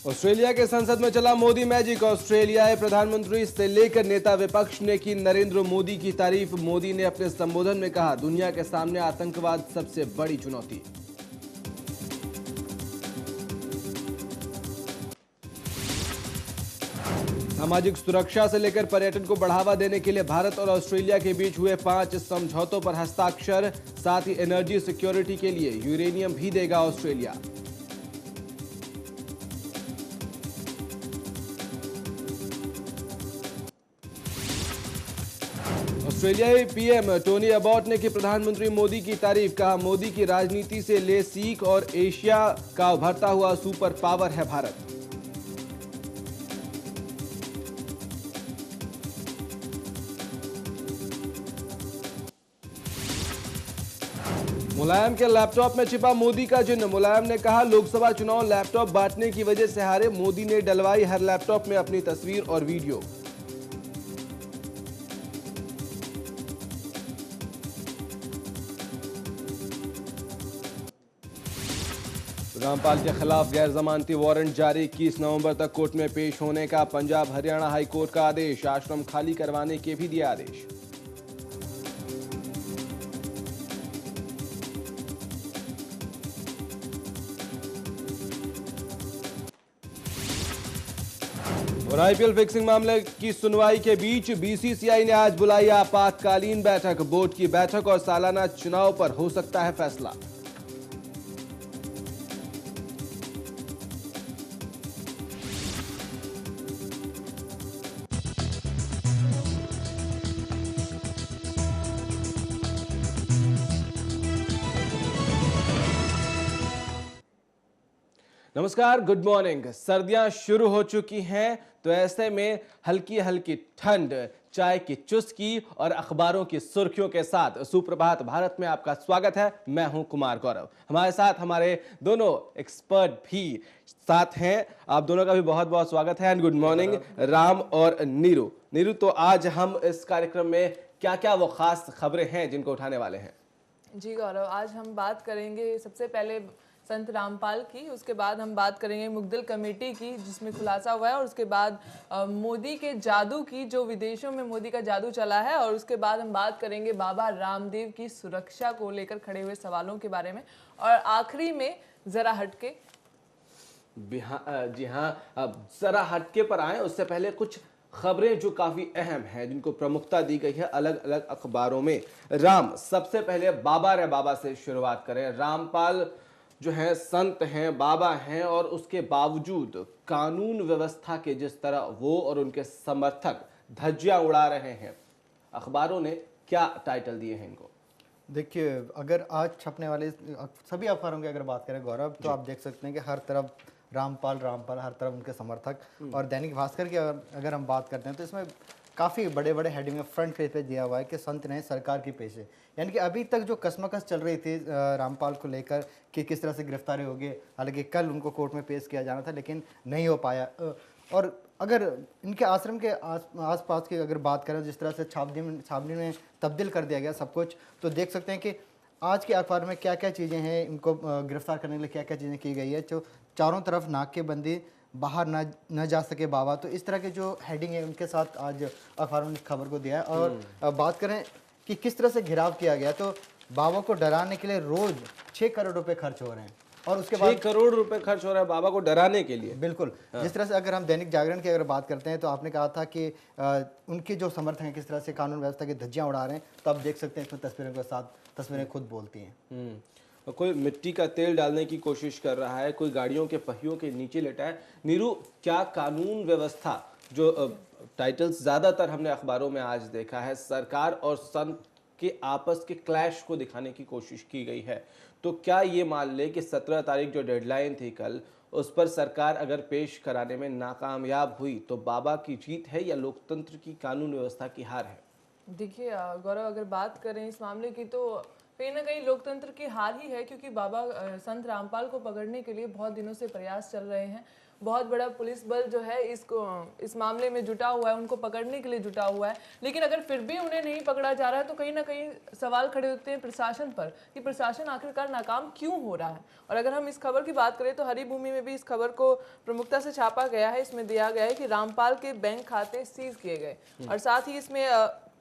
Australia के संसद में चला मोदी मैजिक। ऑस्ट्रेलियाई प्रधानमंत्री से लेकर नेता विपक्ष ने की नरेंद्र मोदी की तारीफ। मोदी ने अपने संबोधन में कहा, दुनिया के सामने आतंकवाद सबसे बड़ी चुनौती। सामाजिक सुरक्षा से लेकर पर्यटन को बढ़ावा देने के लिए भारत और ऑस्ट्रेलिया के बीच हुए 5 समझौतों पर हस्ताक्षर। साथ ही एनर्जी सिक्योरिटी के लिए यूरेनियम भी देगा ऑस्ट्रेलिया। ऑस्ट्रेलियाई पीएम टोनी अबॉट ने की प्रधानमंत्री मोदी की तारीफ। कहा, मोदी की राजनीति से ले सीख और एशिया का उभरता हुआ सुपर पावर है भारत। मुलायम के लैपटॉप में छिपा मोदी का चिन्ह। मुलायम ने कहा, लोकसभा चुनाव लैपटॉप बांटने की वजह से हारे। मोदी ने डलवाई हर लैपटॉप में अपनी तस्वीर और वीडियो। रामपाल के खिलाफ गैर जमानती वारंट जारी। 21 नवंबर तक कोर्ट में पेश होने का पंजाब हरियाणा हाई कोर्ट का आदेश। आश्रम खाली करवाने के भी दिया आदेश। और आईपीएल फिक्सिंग मामले की सुनवाई के बीच बीसीसीआई ने आज बुलाई आपातकालीन बैठक। बोर्ड की बैठक और सालाना चुनाव पर हो सकता है फैसला। नमस्कार, गुड मॉर्निंग। सर्दियां शुरू हो चुकी हैं, तो ऐसे में हल्की हल्की ठंड, चाय की चुस्की और अखबारों की सुर्खियों के साथ सुप्रभात भारत में आपका स्वागत है। मैं हूं कुमार गौरव। हमारे साथ हमारे दोनों एक्सपर्ट भी साथ हैं। आप दोनों का भी बहुत बहुत स्वागत है एंड गुड मॉर्निंग, राम और नीरू। नीरू, तो आज हम इस कार्यक्रम में क्या क्या वो खास खबरें हैं जिनको उठाने वाले हैं? जी गौरव, आज हम बात करेंगे सबसे पहले संत रामपाल की, उसके बाद हम बात करेंगे मुग्दल कमेटी की जिसमें खुलासा हुआ है, और उसके बाद मोदी के जादू की, जो विदेशों में मोदी का जादू चला है, और उसके बाद हम बात करेंगे बाबा रामदेव की सुरक्षा को लेकर खड़े हुए सवालों के बारे में, और आखिरी में जरा हटके। जी हाँ, अब जरा हटके पर आए उससे पहले कुछ खबरें जो काफी अहम हैं, जिनको प्रमुखता दी गई है अलग अलग अखबारों में। राम, सबसे पहले बाबा रे बाबा से शुरुआत करें। रामपाल जो है संत हैं, बाबा हैं, और उसके बावजूद कानून व्यवस्था के जिस तरह वो और उनके समर्थक धज्जियां उड़ा रहे हैं, अखबारों ने क्या टाइटल दिए हैं इनको? देखिए, अगर आज छपने वाले सभी अखबारों की अगर बात करें गौरव, तो आप देख सकते हैं कि हर तरफ रामपाल रामपाल, हर तरफ उनके समर्थक। और दैनिक भास्कर की अगर हम बात करते हैं तो इसमें काफ़ी बड़े बड़े हेडिंग में फ्रंट पेज पे दिया हुआ है कि संत नहीं सरकार की पेशे। यानी कि अभी तक जो कसमकस चल रही थी रामपाल को लेकर कि किस तरह से गिरफ्तारी होगी, हालांकि कल उनको कोर्ट में पेश किया जाना था लेकिन नहीं हो पाया। और अगर इनके आश्रम के आस पास की अगर बात करें, जिस तरह से छावनी में तब्दील कर दिया गया सब कुछ, तो देख सकते हैं कि आज के अखबार में क्या क्या चीज़ें हैं, इनको गिरफ्तार करने के लिए क्या क्या चीज़ें की गई है। जो चारों तरफ नाकेबंदी, बाहर न जा सके बाबा, तो इस तरह के जो हेडिंग है उनके साथ आज अखबारों ने खबर को दिया है। और बात करें कि किस तरह से घिराव किया गया, तो बाबा को डराने के लिए रोज 6 करोड़ रुपए खर्च हो रहे हैं, और उसके बाद 6 करोड़ रुपए खर्च हो रहा है बाबा को डराने के लिए। बिल्कुल। जिस तरह से अगर हम दैनिक जागरण की अगर बात करते हैं, तो आपने कहा था कि उनके जो समर्थक हैं किस तरह से कानून व्यवस्था की धज्जियां उड़ा रहे हैं, तो आप देख सकते हैं इसमें तस्वीरों के साथ तस्वीरें खुद बोलती हैं। कोई मिट्टी का तेल डालने की कोशिश कर रहा है, कोई गाड़ियों के पहियों के नीचे लेटा है। नीरू, क्या कानून व्यवस्था, जो टाइटल्स ज्यादातर हमने अखबारों में आज देखा है, सरकार और संत के आपस के क्लैश को दिखाने की कोशिश की गई है, तो क्या ये मान ले कि 17 तारीख जो डेडलाइन थी कल, उस पर सरकार अगर पेश कराने में नाकामयाब हुई तो बाबा की जीत है या लोकतंत्र की, कानून व्यवस्था की हार है? देखिए गौरव, अगर बात करें इस मामले की, तो कहीं ना कहीं लोकतंत्र की हार ही है, क्योंकि बाबा संत रामपाल को पकड़ने के लिए बहुत दिनों से प्रयास चल रहे हैं। बहुत बड़ा पुलिस बल जो है इस मामले में जुटा हुआ है, उनको पकड़ने के लिए जुटा हुआ है। लेकिन अगर फिर भी उन्हें नहीं पकड़ा जा रहा है तो कहीं ना कहीं सवाल खड़े होते हैं प्रशासन पर कि प्रशासन आखिरकार नाकाम क्यों हो रहा है। और अगर हम इस खबर की बात करें तो हरी भूमि में भी इस खबर को प्रमुखता से छापा गया है। इसमें दिया गया है कि रामपाल के बैंक खाते सीज किए गए और साथ ही इसमें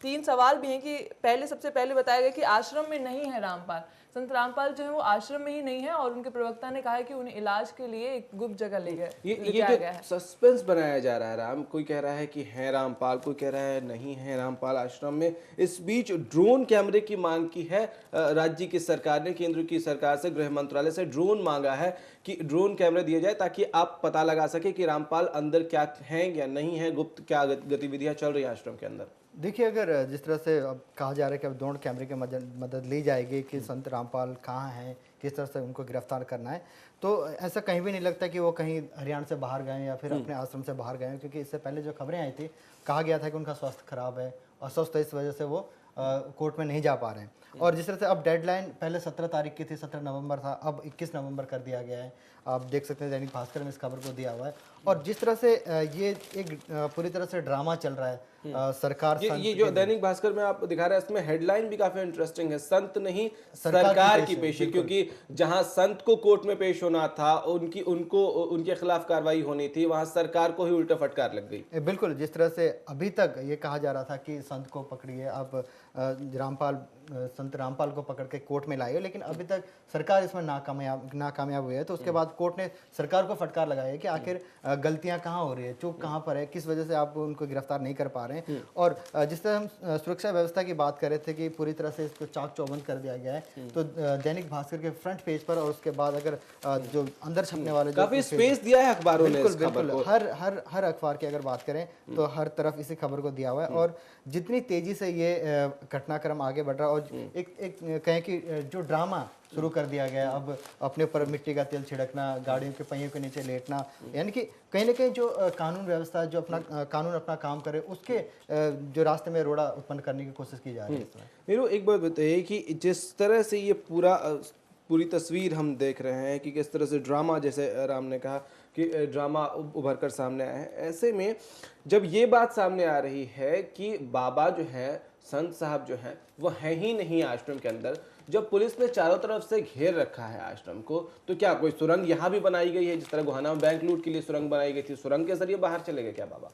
3 सवाल भी हैं कि सबसे पहले बताया गया कि आश्रम में नहीं है रामपाल। संत रामपाल जो है वो आश्रम में ही नहीं है और उनके प्रवक्ता ने कहा है कि उन्हें इलाज के लिए एक गुप्त जगह ले ये जो सस्पेंस बनाया जा रहा है राम, कोई कह रहा है कि है रामपाल, कोई कह रहा है नहीं है रामपाल आश्रम में। इस बीच ड्रोन कैमरे की मांग की है राज्य की सरकार ने, केंद्र की सरकार से, गृह मंत्रालय से ड्रोन मांगा है कि ड्रोन कैमरे दिए जाए ताकि आप पता लगा सके कि रामपाल अंदर क्या है या नहीं है, गुप्त क्या गतिविधियां चल रही हैं आश्रम के अंदर। देखिए, अगर जिस तरह से अब कहा जा रहा है कि अब ड्रोन कैमरे की मदद ली जाएगी कि संत रामपाल कहाँ हैं, किस तरह से उनको गिरफ्तार करना है, तो ऐसा कहीं भी नहीं लगता कि वो कहीं हरियाणा से बाहर गए या फिर अपने आश्रम से बाहर गए, क्योंकि इससे पहले जो खबरें आई थी कहा गया था कि उनका स्वास्थ्य खराब है, अस्वस्थ है, इस वजह से वो कोर्ट में नहीं जा पा रहे हैं। और जिस तरह से अब डेडलाइन पहले 17 तारीख की थी, 17 नवंबर था, अब 21 नवंबर कर दिया गया है। आप देख सकते हैं दैनिक भास्कर में इस खबर को दिया हुआ है। और जिस तरह से ये एक पूरी तरह से ड्रामा चल रहा है सरकार ये जो दैनिक भास्कर में आप दिखा रहे हैं इसमें हेडलाइन भी काफी इंटरेस्टिंग है, संत नहीं सरकार की पेशी, क्योंकि जहां संत को कोर्ट में पेश होना था, उनके खिलाफ कार्रवाई होनी थी, वहां सरकार को ही उल्टा फटकार लग गई। बिल्कुल, जिस तरह से अभी तक ये कहा जा रहा था कि संत को पकड़िए, अब संत रामपाल को पकड़ के कोर्ट में लाइए, लेकिन अभी तक सरकार इसमें नाकामयाब हुई है। तो उसके बाद कोर्ट ने सरकार को फटकार लगाई है कि आखिर गलतियां कहाँ हो रही है, चूक कहाँ पर है, किस वजह से आप उनको गिरफ्तार नहीं कर पा रहे हैं। और जिस तरह हम सुरक्षा व्यवस्था की बात कर रहे थे कि पूरी तरह से इसको चाक चौबंद कर दिया गया है, तो दैनिक भास्कर के फ्रंट पेज पर और उसके बाद अगर जो अंदर छपने वाले काफी स्पेस दिया है अखबारों ने इस खबर को। हर अखबार की अगर बात करें तो हर तरफ इसी खबर को दिया हुआ है। और जितनी तेजी से ये घटनाक्रम आगे बढ़ रहा है और एक कहें कि जो ड्रामा शुरू कर दिया गया, अब अपने ऊपर मिट्टी का तेल छिड़कना, गाड़ियों के पहियों के नीचे लेटना, यानी कि कहीं ना कहीं जो कानून व्यवस्था जो कानून अपना काम करे उसके जो रास्ते में रोड़ा उत्पन्न करने की कोशिश की जा रही है। नीरू, एक बात बताइए कि जिस तरह से ये पूरी तस्वीर हम देख रहे हैं कि किस तरह से ड्रामा, जैसे राम ने कहा कि ड्रामा उभर कर सामने आया है, ऐसे में जब ये बात सामने आ रही है कि बाबा जो है, संत साहब जो हैं, वो है ही नहीं आश्रम के अंदर, जब पुलिस ने चारों तरफ से घेर रखा है आश्रम को, तो क्या कोई सुरंग यहाँ भी बनाई गई है, जिस तरह गोहाना में बैंक लूट के लिए सुरंग बनाई गई थी, सुरंग के जरिए बाहर चले गए क्या बाबा?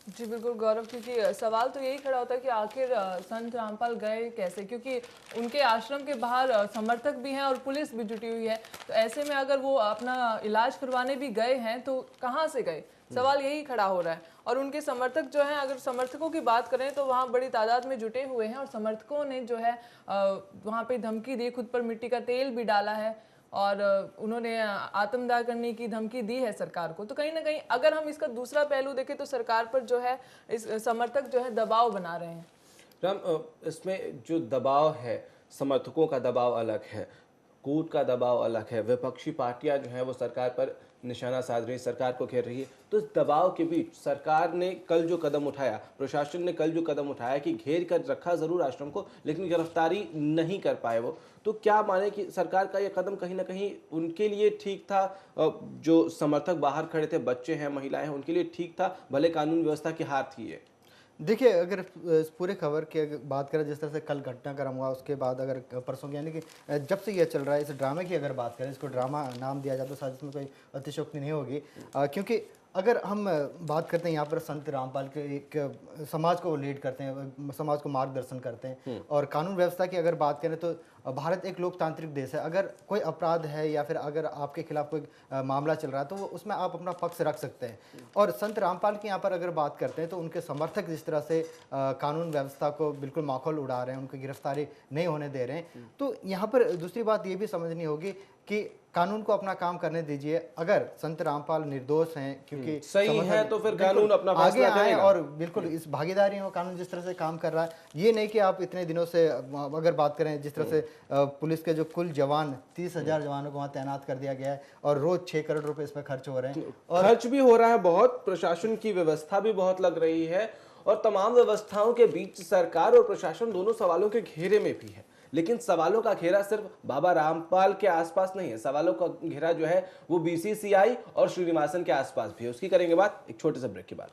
जी बिल्कुल गौरव, क्योंकि सवाल तो यही खड़ा होता है कि आखिर संत रामपाल गए कैसे, क्योंकि उनके आश्रम के बाहर समर्थक भी हैं और पुलिस भी जुटी हुई है। तो ऐसे में अगर वो अपना इलाज करवाने भी गए हैं तो कहाँ से गए, सवाल यही खड़ा हो रहा है। और उनके समर्थक जो हैं, अगर समर्थकों की बात करें तो वहाँ बड़ी तादाद में जुटे हुए हैं और समर्थकों ने जो है वहाँ पे धमकी दी, खुद पर मिट्टी का तेल भी डाला है और उन्होंने आत्मदाह करने की धमकी दी है सरकार को। तो कहीं ना कहीं अगर हम इसका दूसरा पहलू देखें तो सरकार पर जो है इस समर्थक जो है दबाव बना रहे हैं। राम, इसमें जो दबाव है, समर्थकों का दबाव अलग है, कोर्ट का दबाव अलग है, विपक्षी पार्टियां जो हैं वो सरकार पर निशाना साध रही, सरकार को घेर रही है। तो इस दबाव के बीच सरकार ने कल जो कदम उठाया, प्रशासन ने कल जो कदम उठाया कि घेर कर रखा जरूर आश्रम को, लेकिन गिरफ्तारी नहीं कर पाए वो, तो क्या माने कि सरकार का ये कदम कहीं ना कहीं उनके लिए ठीक था? जो समर्थक बाहर खड़े थे, बच्चे हैं, महिलाएं हैं, उनके लिए ठीक था, भले कानून व्यवस्था की हार थी ये? देखिए, अगर इस पूरे खबर की बात करें, जिस तरह से कल घटनाक्रम हुआ, उसके बाद अगर परसों की, यानी कि जब से ये चल रहा है, इस ड्रामे की अगर बात करें, इसको ड्रामा नाम दिया जाए तो शायद इसमें कोई अतिशयोक्ति नहीं होगी, क्योंकि अगर हम बात करते हैं यहाँ पर संत रामपाल के एक समाज को लीड करते हैं, समाज को मार्गदर्शन करते हैं, और कानून व्यवस्था की अगर बात करें तो भारत एक लोकतांत्रिक देश है। अगर कोई अपराध है या फिर अगर आपके खिलाफ कोई मामला चल रहा है तो वो उसमें आप अपना पक्ष रख सकते हैं। और संत रामपाल की यहाँ पर अगर बात करते हैं तो उनके समर्थक जिस तरह से कानून व्यवस्था को बिल्कुल माखौल उड़ा रहे हैं, उनकी गिरफ्तारी नहीं होने दे रहे हैं, तो यहाँ पर दूसरी बात ये भी समझनी होगी कि कानून को अपना काम करने दीजिए। अगर संत रामपाल निर्दोष हैं, क्योंकि सही है, तो फिर कानून अपना आगे आए और बिल्कुल इस भागीदारी में कानून जिस तरह से काम कर रहा है, ये नहीं कि आप इतने दिनों से अगर बात करें, जिस तरह से पुलिस के जो कुल जवान 30,000 जवानों को वहाँ तैनात कर दिया गया है और रोज 6 करोड़ रुपए इसमें खर्च हो रहे हैं, और खर्च भी हो रहा है बहुत, प्रशासन की व्यवस्था भी बहुत लग रही है, और तमाम व्यवस्थाओं के बीच सरकार और प्रशासन दोनों सवालों के घेरे में भी है। लेकिन सवालों का घेरा सिर्फ बाबा रामपाल के आसपास नहीं है, सवालों का घेरा जो है वो बीसीसीआई और श्रीनिवासन के आसपास भी है। उसकी करेंगे बात एक छोटे से ब्रेक के बाद।